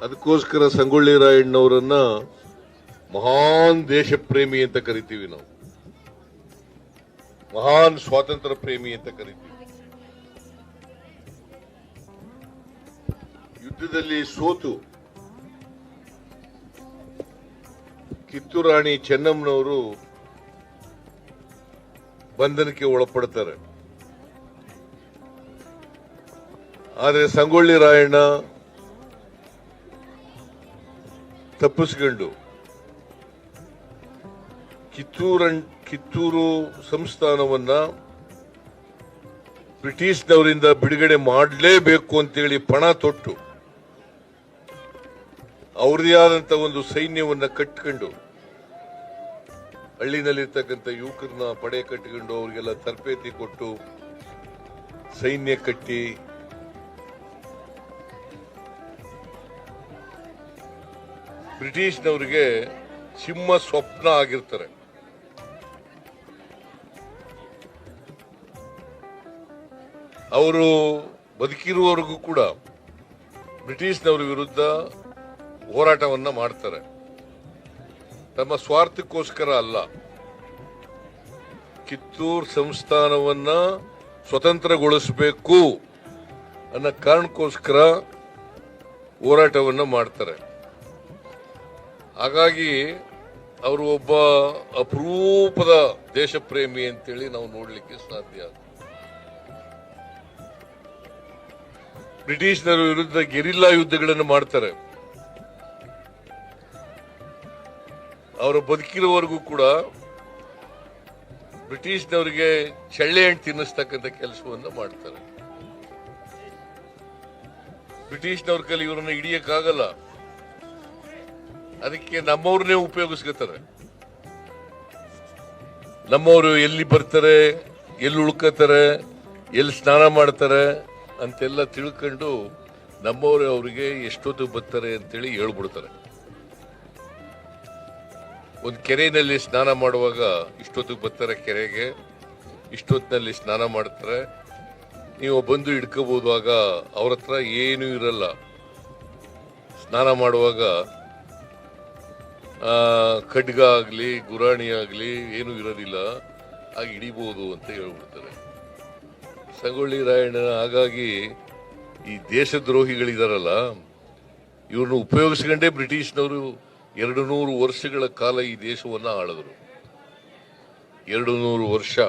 ಅದಕ್ಕೋಸ್ಕರ ಸಂಗೊಳ್ಳಿ ರಾಯಣ್ಣವರನ್ನ ಮಹಾನ್ ದೇಶ ಪ್ರೇಮಿ ಅಂತ ಕರಿತೀವಿ ನಾವು, ಮಹಾನ್ ಸ್ವಾತಂತ್ರ್ಯ ಪ್ರೇಮಿ ಅಂತ ಕರಿತೀವಿ. ಯುದ್ಧದಲ್ಲಿ ಸೋತು ಕಿತ್ತೂರು ರಾಣಿ ಚೆನ್ನಮ್ಮನವರು ಬಂಧನಕ್ಕೆ ಒಳಪಡ್ತಾರೆ. ಆದರೆ ಸಂಗೊಳ್ಳಿ ರಾಯಣ್ಣ ತಪ್ಪಿಸಿಕೊಂಡು ಕಿತ್ತೂರು ಸಂಸ್ಥಾನವನ್ನ ಬ್ರಿಟಿಷ್ನವರಿಂದ ಬಿಡುಗಡೆ ಮಾಡಲೇಬೇಕು ಅಂತೇಳಿ ಪಣ ತೊಟ್ಟು ಅವ್ರದೇ ಆದಂತ ಒಂದು ಸೈನ್ಯವನ್ನ ಕಟ್ಕೊಂಡು ಹಳ್ಳಿನಲ್ಲಿರ್ತಕ್ಕಂಥ ಯುವಕರನ್ನ ಪಡೆ ಕಟ್ಟಿಕೊಂಡು ಅವರಿಗೆಲ್ಲ ತರಬೇತಿ ಕೊಟ್ಟು ಸೈನ್ಯ ಕಟ್ಟಿ ಬ್ರಿಟಿಷ್ನವರಿಗೆ ಸಿಂಹ ಸ್ವಪ್ನ ಆಗಿರ್ತಾರೆ. ಅವರು ಬದುಕಿರುವವರೆಗೂ ಕೂಡ ಬ್ರಿಟಿಷ್ನವರ ವಿರುದ್ಧ ಹೋರಾಟವನ್ನ ಮಾಡ್ತಾರೆ. ತಮ್ಮ ಸ್ವಾರ್ಥಕ್ಕೋಸ್ಕರ ಅಲ್ಲ, ಕಿತ್ತೂರು ಸಂಸ್ಥಾನವನ್ನ ಸ್ವತಂತ್ರಗೊಳಿಸಬೇಕು ಅನ್ನೋ ಕಾರಣಕ್ಕೋಸ್ಕರ ಹೋರಾಟವನ್ನ ಮಾಡ್ತಾರೆ. ಹಾಗಾಗಿ ಅವರು ಒಬ್ಬ ಅಪರೂಪದ ದೇಶ ಪ್ರೇಮಿ ಅಂತೇಳಿ ನಾವು ನೋಡ್ಲಿಕ್ಕೆ ಸಾಧ್ಯ. ಬ್ರಿಟಿಷ್ನರ ವಿರುದ್ಧ ಗೆರಿಲ್ಲಾ ಯುದ್ಧಗಳನ್ನು ಮಾಡ್ತಾರೆ. ಅವರ ಬದುಕಿರುವವರೆಗೂ ಕೂಡ ಬ್ರಿಟಿಷ್ನವರಿಗೆ ಚಳ್ಳೆ ಹಣ್ಣು ತಿನ್ನಿಸ್ತಕ್ಕಂಥ ಕೆಲಸವನ್ನು ಮಾಡ್ತಾರೆ. ಬ್ರಿಟಿಷ್ನವ್ರ ಕೈಲಿ ಇವರನ್ನ ಹಿಡಿಯಕ್ಕಾಗಲ್ಲ, ಅದಕ್ಕೆ ನಮ್ಮವ್ರನ್ನೇ ಉಪಯೋಗಿಸ್ಕೊತಾರೆ. ನಮ್ಮವರು ಎಲ್ಲಿ ಬರ್ತಾರೆ, ಎಲ್ಲಿ ಉಳ್ಕೋತಾರೆ, ಎಲ್ಲಿ ಸ್ನಾನ ಮಾಡ್ತಾರೆ ಅಂತೆಲ್ಲ ತಿಳ್ಕೊಂಡು ನಮ್ಮವರು ಅವರಿಗೆ ಎಷ್ಟೊತ್ತು ಬರ್ತಾರೆ ಅಂತೇಳಿ ಹೇಳ್ಬಿಡ್ತಾರೆ. ಒಂದು ಕೆರೆಯಲ್ಲಿ ಸ್ನಾನ ಮಾಡುವಾಗ ಇಷ್ಟೊತ್ತಿಗೆ ಬರ್ತಾರೆ, ಕೆರೆಗೆ ಇಷ್ಟೊತ್ತಿನಲ್ಲಿ ಸ್ನಾನ ಮಾಡ್ತಾರೆ, ನೀವು ಬಂದು ಹಿಡ್ಕೋಬಹುದು. ಆಗ ಅವ್ರ ಹತ್ರ ಏನೂ ಇರಲ್ಲ. ಸ್ನಾನ ಮಾಡುವಾಗ ಖಡ್ಗ ಆಗ್ಲಿ ಗುರಾಣಿ ಆಗ್ಲಿ ಏನು ಇರೋದಿಲ್ಲ, ಆಗ ಹಿಡಿಬಹುದು ಅಂತ ಹೇಳ್ಬಿಡ್ತಾರೆ. ಸಂಗೊಳ್ಳಿ ರಾಯಣ್ಣ ಹಾಗಾಗಿ ಈ ದೇಶದ್ರೋಹಿಗಳಿದಾರಲ್ಲ ಇವ್ರನ್ನ ಉಪಯೋಗಿಸ್ಕೊಂಡೇ ಬ್ರಿಟಿಷ್ನವರು 200 ವರ್ಷಗಳ ಕಾಲ ಈ ದೇಶವನ್ನ ಆಳಿದ್ರು. 200 ವರ್ಷ.